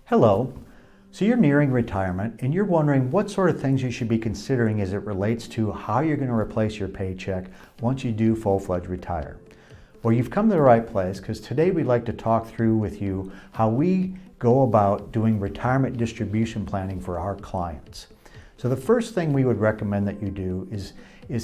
Hello. So you're nearing retirement and you're wondering what sort of things you should be considering as it relates to how you're going to replace your paycheck once you do full-fledged retire. Well, you've come to the right place because today we'd like to talk through with you how we go about doing retirement distribution planning for our clients. So the first thing we would recommend that you do is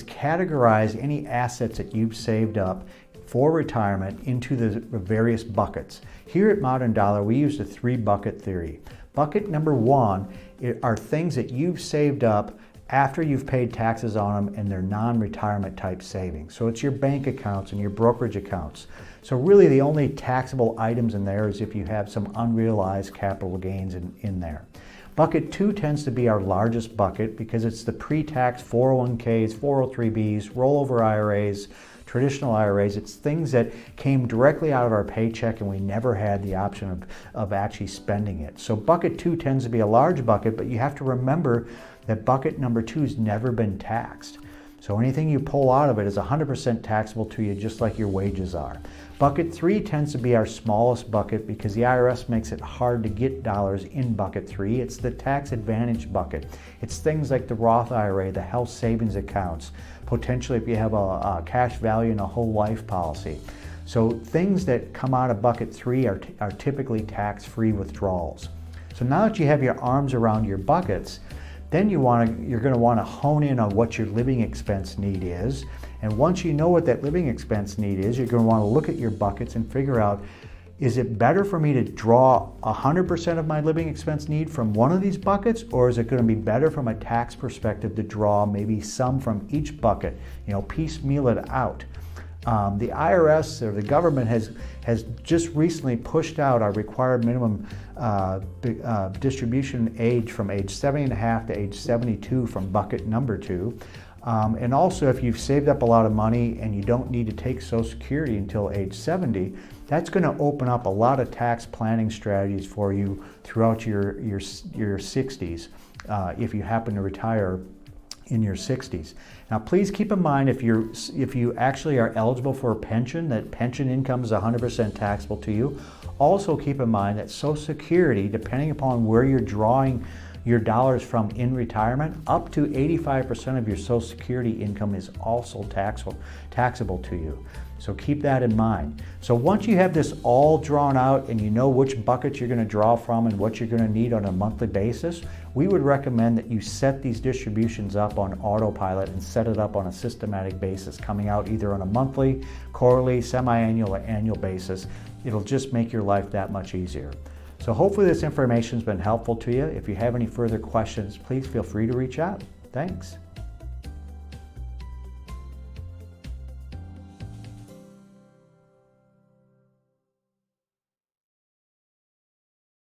categorize any assets that you've saved up for retirement into the various buckets. Here at Modern Dollar, we use the 3-bucket theory. Bucket number 1 are things that you've saved up after you've paid taxes on them and they're non-retirement type savings. So it's your bank accounts and your brokerage accounts. So really the only taxable items in there is if you have some unrealized capital gains in there. Bucket 2 tends to be our largest bucket because it's the pre-tax 401ks, 403bs, rollover IRAs, traditional IRAs. It's things that came directly out of our paycheck and we never had the option of actually spending it. So bucket 2 tends to be a large bucket, but you have to remember that bucket number 2 has never been taxed. So anything you pull out of it is 100% taxable to you, just like your wages are. Bucket 3 tends to be our smallest bucket because the IRS makes it hard to get dollars in bucket 3. It's the tax advantage bucket. It's things like the Roth IRA, the health savings accounts, potentially if you have a cash value in a whole life policy. So things that come out of bucket 3 are typically tax-free withdrawals. So now that you have your arms around your buckets, then you're going to want to hone in on what your living expense need is. And once you know what that living expense need is, you're going to want to look at your buckets and figure out, is it better for me to draw 100% of my living expense need from one of these buckets, or is it going to be better from a tax perspective to draw maybe some from each bucket, piecemeal it out? The IRS or the government has just recently pushed out our required minimum distribution age from age 70.5 to age 72 from bucket number 2. And also if you've saved up a lot of money and you don't need to take Social Security until age 70, that's going to open up a lot of tax planning strategies for you throughout your 60s if you happen to retire in your 60s. Now please keep in mind if you actually are eligible for a pension, that pension income is 100% taxable to you. Also keep in mind that Social Security, depending upon where you're drawing your dollars from in retirement, up to 85% of your Social Security income is also taxable to you. So keep that in mind. So once you have this all drawn out and you know which buckets you're going to draw from and what you're going to need on a monthly basis, we would recommend that you set these distributions up on autopilot and set it up on a systematic basis, coming out either on a monthly, quarterly, semi-annual, or annual basis. It'll just make your life that much easier. So hopefully this information has been helpful to you. If you have any further questions, please feel free to reach out. Thanks.